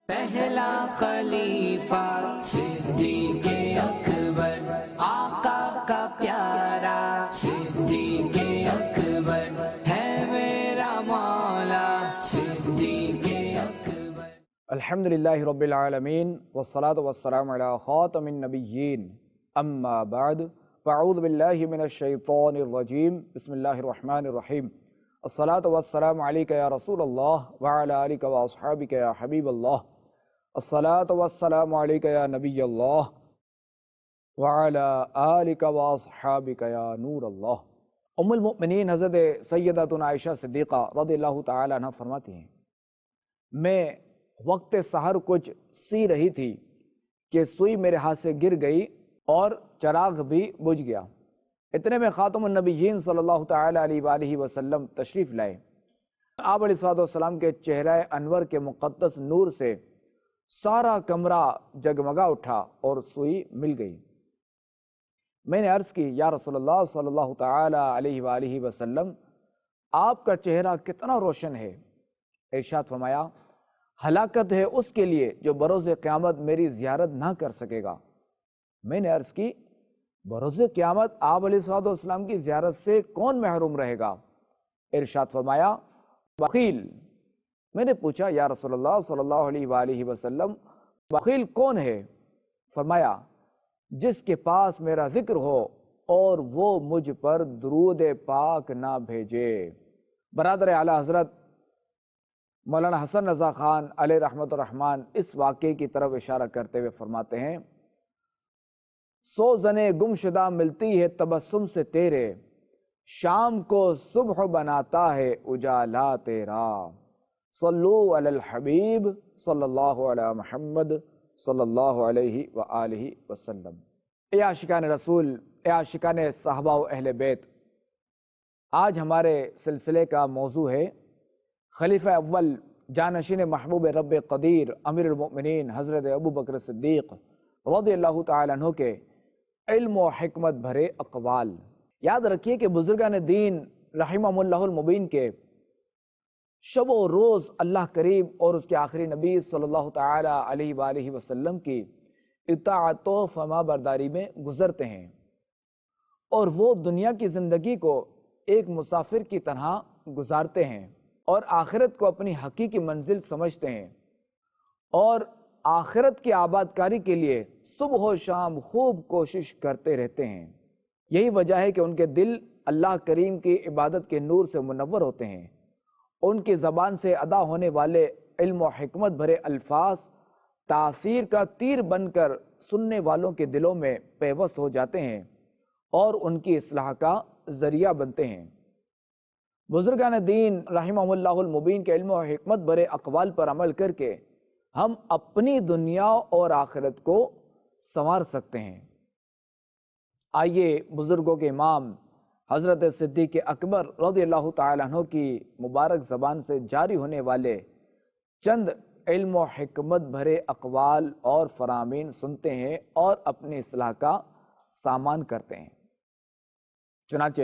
پہلا خلیفہ صدیق اکبر، آقا کا پیارا صدیق اکبر، ہے میرا مولا صدیق اکبر۔ الحمدللہ رب العالمین والصلاة والسلام علی خاتم النبیین، اما بعد فاعوذ باللہ من الشیطان الرجیم، بسم اللہ الرحمن الرحیم۔ الصلاة والسلام علیک یا رسول اللہ وعلی آلک واصحابک یا حبیب اللہ، الصلاة والسلام علیک یا نبی اللہ وعلی آلک واصحابک یا نور اللہ۔ ام المؤمنین حضرت سیدتنا عائشہ صدیقہ رضی اللہ تعالی عنہ فرماتی ہیں، میں وقت سحر کچھ سی رہی تھی کہ سوئی میرے ہاتھ سے گر گئی اور چراغ بھی بجھ گیا۔ اتنے میں خاتم النبیین صلی اللہ تعالی علیہ وآلہ وسلم تشریف لائے۔ آپ علیہ السلام کے چہرہ انور کے مقدس نور سے سارا کمرہ جگمگا اٹھا اور سوئی مل گئی۔ میں نے عرض کی، یا رسول اللہ صلی اللہ تعالی علیہ وآلہ وسلم، آپ کا چہرہ کتنا روشن ہے۔ ارشاد فرمایا، ہلاکت ہے اس کے لیے جو بروز قیامت میری زیارت نہ کر سکے گا۔ میں نے عرض کی، بروز قیامت آپ علیہ السلام کی زیارت سے کون محروم رہے گا؟ ارشاد فرمایا، بخیل۔ میں نے پوچھا، یا رسول اللہ صلی اللہ علیہ وآلہ وسلم، بخیل کون ہے؟ فرمایا، جس کے پاس میرا ذکر ہو اور وہ مجھ پر درود پاک نہ بھیجے۔ برادر اعلیٰ حضرت مولانا حسن رضا خان علیہ رحمت الرحمن اس واقعے کی طرف اشارہ کرتے ہوئے فرماتے ہیں، سوزنے گم شدہ ملتی ہے تبسم سے تیرے، شام کو صبح بناتا ہے اجالا تیرا، صلو علی الحبیب صلی اللہ علی محمد صلی اللہ علیہ وآلہ وسلم۔ اے عاشقان رسول، اے عاشقان صحابہ و اہل بیت، آج ہمارے سلسلے کا موضوع ہے خلیفہ اول جانشین محبوب رب قدیر امیر المؤمنین حضرت ابو بکر صدیق رضی اللہ تعالی عنہ کے علم و حکمت بھرے اقوال۔ یاد رکھیے کہ بزرگان دین رحمہم اللہ المبین کے شب و روز اللہ کریم اور اس کے آخری نبی صلی اللہ تعالی علیہ وآلہ وسلم کی اطاعت و فرما برداری میں گزرتے ہیں، اور وہ دنیا کی زندگی کو ایک مسافر کی طرح گزارتے ہیں اور آخرت کو اپنی حقیقی منزل سمجھتے ہیں، اور آخرت کی آباد کاری کے لیے صبح و شام خوب کوشش کرتے رہتے ہیں۔ یہی وجہ ہے کہ ان کے دل اللہ کریم کی عبادت کے نور سے منور ہوتے ہیں، ان کی زبان سے ادا ہونے والے علم و حکمت بھرے الفاظ تاثیر کا تیر بن کر سننے والوں کے دلوں میں پیوست ہو جاتے ہیں اور ان کی اصلاح کا ذریعہ بنتے ہیں۔ بزرگان دین رحمہم اللہ المبین کے علم و حکمت بھرے اقوال پر عمل کر کے ہم اپنی دنیا اور آخرت کو سنوار سکتے ہیں۔ آئیے بزرگوں کے امام حضرت صدیق اکبر رضی اللہ تعالیٰ عنہ کی مبارک زبان سے جاری ہونے والے چند علم و حکمت بھرے اقوال اور فرامین سنتے ہیں اور اپنی اصلاح کا سامان کرتے ہیں۔ چنانچہ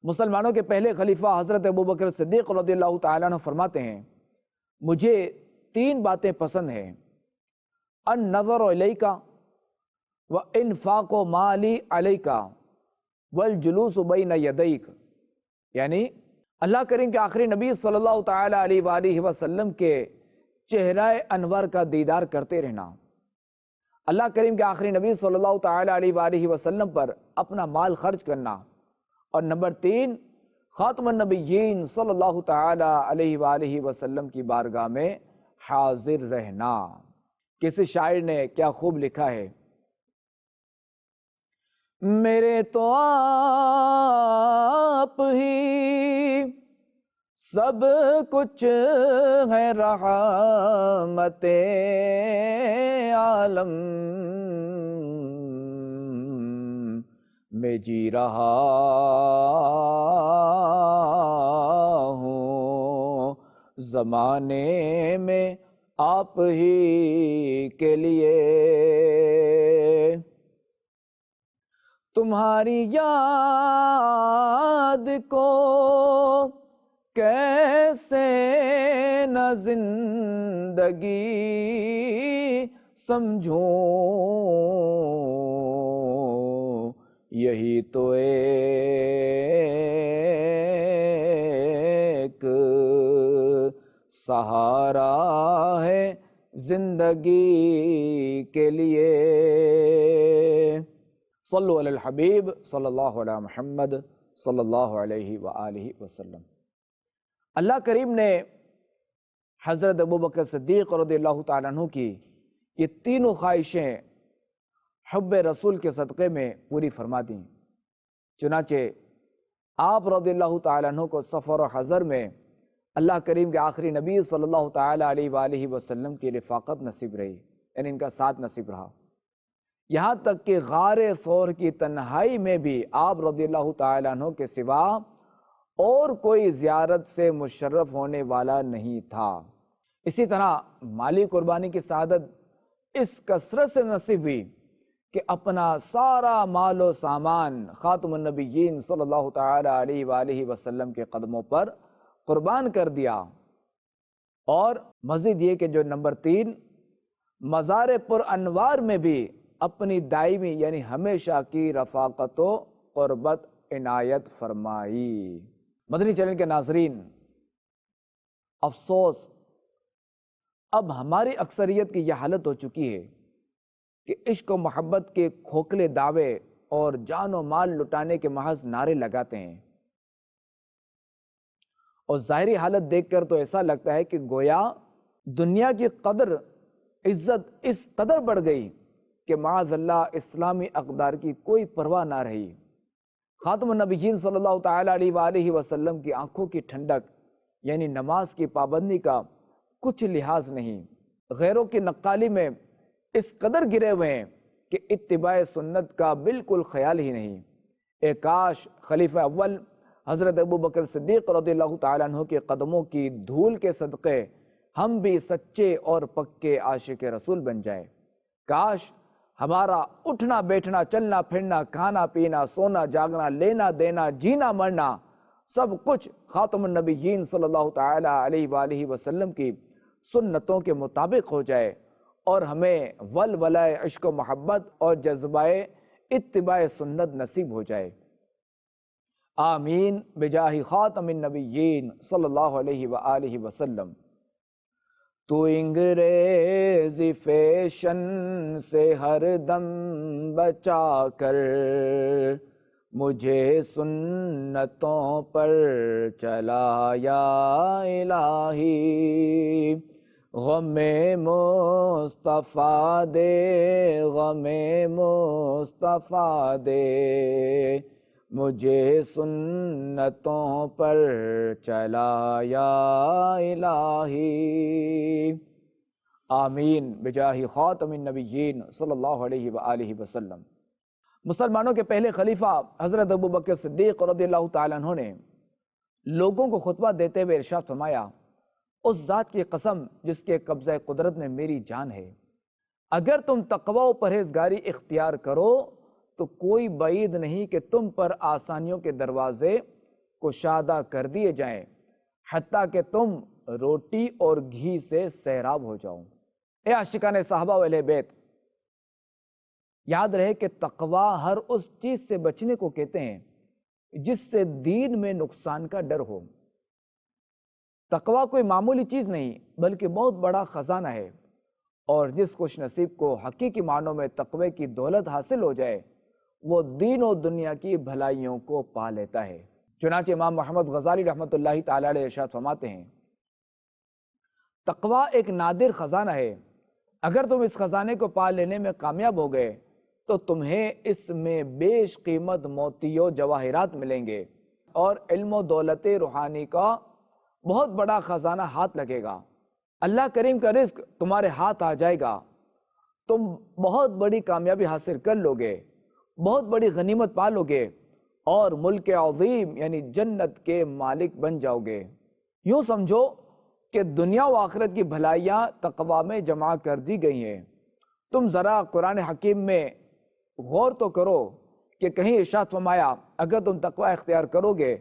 مسلمانوں کے پہلے خلیفہ حضرت ابو بکر صدیق رضی اللہ تعالیٰ عنہ فرماتے ہیں، مجھے 3 باتیں پسند ہیں، النظر الیک وانفاق مالی علیک والجلوس بین یدیک، یعنی اللہ کریم کے آخری نبی صلی اللہ تعالی علیہ وآلہ وسلم کے چہرہ انور کا دیدار کرتے رہنا، اللہ کریم کے آخری نبی صلی اللہ تعالی علیہ وآلہ وسلم پر اپنا مال خرچ کرنا، اور نمبر 3 خاتم النبیین صلی اللہ تعالی علیہ وآلہ وسلم کی بارگاہ میں حاضر رہنا۔ کسی شاعر نے کیا خوب لکھا ہے، میرے تو آپ ہی سب کچھ ہے، رحمت عالم میں جی رہا ہوں، زمانے میں آپ ہی کے لیے، تمہاری یاد کو کیسے نہ زندگی سمجھوں، یہی تو ایک سہارا ہے زندگی کے لیے۔ صلو علی الحبیب صلی اللہ علیہ محمد صلی اللہ علیہ وآلہ وسلم۔ اللہ کریم نے حضرت ابوبکر صدیق رضی اللہ تعالیٰ عنہ کی یہ تینوں خواہشیں حب رسول کے صدقے میں پوری فرما دیں۔ چنانچہ آپ رضی اللہ تعالیٰ عنہ کو سفر و حضر میں اللہ کریم کے آخری نبی صلی اللہ تعالیٰ علیہ وآلہ وسلم کی رفاقت نصیب رہی، یعنی ان کا ساتھ نصیب رہا، یہاں تک کہ غار ثور کی تنہائی میں بھی آپ رضی اللہ تعالیٰ عنہ کے سوا اور کوئی زیارت سے مشرف ہونے والا نہیں تھا۔ اسی طرح مالی قربانی کی سعادت اس کثرت سے نصیب ہوئی کہ اپنا سارا مال و سامان خاتم النبیین صلی اللہ تعالیٰ علیہ وآلہ وسلم کے قدموں پر قربان کر دیا۔ اور مزید یہ کہ جو نمبر 3 مزار پر انوار میں بھی اپنی دائمی یعنی ہمیشہ کی رفاقت و قربت عنایت فرمائی۔ مدنی چینل کے ناظرین، افسوس اب ہماری اکثریت کی یہ حالت ہو چکی ہے کہ عشق و محبت کے کھوکھلے دعوے اور جان و مال لٹانے کے محض نعرے لگاتے ہیں، اور ظاہری حالت دیکھ کر تو ایسا لگتا ہے کہ گویا دنیا کی قدر عزت اس قدر بڑھ گئی کہ معاذ اللہ اسلامی اقدار کی کوئی پرواہ نہ رہی۔ خاتم النبیین صلی اللہ تعالیٰ علیہ وآلہ وسلم کی آنکھوں کی ٹھنڈک یعنی نماز کی پابندی کا کچھ لحاظ نہیں، غیروں کی نقالی میں اس قدر گرے ہوئے ہیں کہ اتباع سنت کا بالکل خیال ہی نہیں۔ اے کاش خلیفہ اول حضرت ابوبکر صدیق رضی اللہ تعالیٰ عنہ کے قدموں کی دھول کے صدقے ہم بھی سچے اور پکے عاشق رسول بن جائے۔ کاش ہمارا اٹھنا بیٹھنا چلنا پھرنا کھانا پینا سونا جاگنا لینا دینا جینا مرنا سب کچھ خاتم النبیین صلی اللہ تعالیٰ علیہ وآلہ وسلم کی سنتوں کے مطابق ہو جائے، اور ہمیں ولولہ عشق و محبت اور جذبہ اتباع سنت نصیب ہو جائے۔ آمین بجاہ خاتم النبیین صلی اللہ علیہ وآلہ وسلم۔ تو انگریزی فیشن سے ہر دم بچا کر مجھے سنتوں پر چلا یا الہی، غم مصطفیٰ دے غم مصطفیٰ دے مجھے سنتوں پر چلا یا الہی۔ آمین بجاہ خاتم النبیین صلی اللہ علیہ وآلہ وسلم۔ مسلمانوں کے پہلے خلیفہ حضرت ابوبکر صدیق رضی اللہ تعالیٰ عنہ نے لوگوں کو خطبہ دیتے ہوئے ارشاد فرمایا، اس ذات کی قسم جس کے قبضہ قدرت میں میری جان ہے، اگر تم تقوی و پرہیزگاری اختیار کرو تو کوئی بعید نہیں کہ تم پر آسانیوں کے دروازے کشادہ کر دیے جائیں، حتیٰ کہ تم روٹی اور گھی سے سیراب ہو جاؤ۔ اے عاشقان صحابہ و اہل بیت، یاد رہے کہ تقوی ہر اس چیز سے بچنے کو کہتے ہیں جس سے دین میں نقصان کا ڈر ہو۔ تقوی کوئی معمولی چیز نہیں بلکہ بہت بڑا خزانہ ہے، اور جس خوش نصیب کو حقیقی معنوں میں تقوی کی دولت حاصل ہو جائے وہ دین و دنیا کی بھلائیوں کو پا لیتا ہے۔ چنانچہ امام محمد غزالی رحمۃ اللہ تعالیٰ علیہ ارشاد فرماتے ہیں، تقوی ایک نادر خزانہ ہے، اگر تم اس خزانے کو پا لینے میں کامیاب ہو گئے تو تمہیں اس میں بیش قیمت موتی و جواہرات ملیں گے، اور علم و دولت روحانی کا بہت بڑا خزانہ ہاتھ لگے گا۔ اللہ کریم کا رزق تمہارے ہاتھ آ جائے گا، تم بہت بڑی کامیابی حاصل کر لو گے، بہت بڑی غنیمت پا لو گے، اور ملک عظیم یعنی جنت کے مالک بن جاؤ گے۔ یوں سمجھو کہ دنیا و آخرت کی بھلائیاں تقوی میں جمع کر دی گئی ہیں۔ تم ذرا قرآن حکیم میں غور تو کرو کہ کہیں ارشاد فرمایا اگر تم تقوی اختیار کرو گے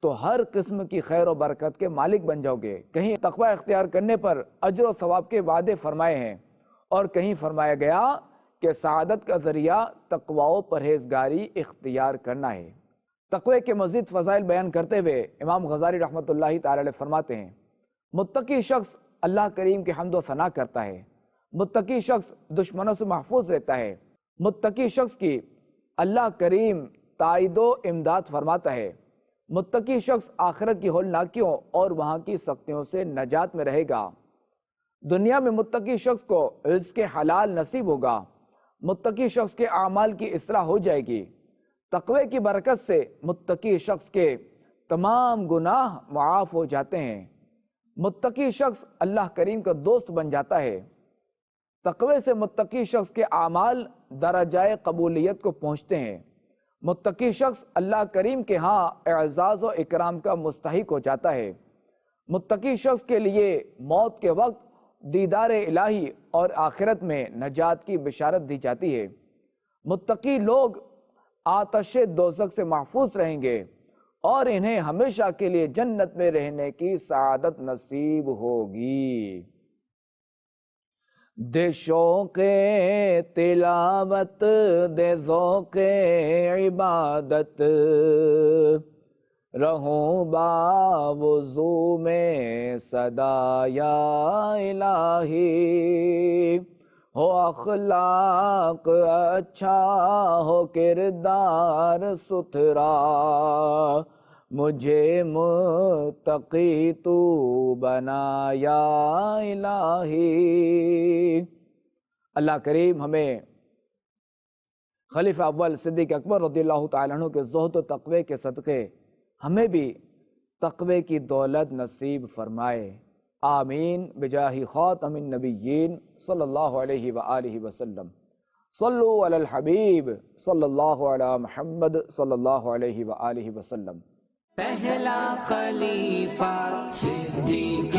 تو ہر قسم کی خیر و برکت کے مالک بن جاؤ گے۔ کہیں تقوی اختیار کرنے پر اجر و ثواب کے وعدے فرمائے ہیں، اور کہیں فرمایا گیا کہ سعادت کا ذریعہ تقوی و پرہیزگاری اختیار کرنا ہے۔ تقوی کے مزید فضائل بیان کرتے ہوئے امام غزالی رحمۃ اللہ تعالی علیہ فرماتے ہیں، متقی شخص اللہ کریم کی حمد و ثنا کرتا ہے، متقی شخص دشمنوں سے محفوظ رہتا ہے، متقی شخص کی اللہ کریم تائید و امداد فرماتا ہے، متقی شخص آخرت کی ہولناکیوں اور وہاں کی سختیوں سے نجات میں رہے گا، دنیا میں متقی شخص کو رزق حلال نصیب ہوگا، متقی شخص کے اعمال کی اصلاح ہو جائے گی، تقوی کی برکت سے متقی شخص کے تمام گناہ معاف ہو جاتے ہیں، متقی شخص اللہ کریم کا دوست بن جاتا ہے، تقوی سے متقی شخص کے اعمال درجہ قبولیت کو پہنچتے ہیں، متقی شخص اللہ کریم کے ہاں اعزاز و اکرام کا مستحق ہو جاتا ہے، متقی شخص کے لیے موت کے وقت دیدار الہی اور آخرت میں نجات کی بشارت دی جاتی ہے، متقی لوگ آتش دوزخ سے محفوظ رہیں گے اور انہیں ہمیشہ کے لیے جنت میں رہنے کی سعادت نصیب ہوگی۔ دے شوق تلاوت دے ذوق عبادت، رہوں باوضو میں صدا یا الہی، ہو اخلاق اچھا ہو کردار ستھرا، مجھے متقی تو بنا یا الہی۔ اللہ کریم ہمیں خلیفہ اول صدیق اکبر رضی اللہ تعالیٰ عنہ کے زہد و تقوی کے صدقے ہمیں بھی تقوی کی دولت نصیب فرمائے، آمین بجاہ خاتم النبیین صلی اللہ علیہ وآلہ وسلم۔ صلو علی الحبیب صلی اللہ علی محمد صلی اللہ علیہ وآلہ وسلم۔ پہلا خلیفہ صدیق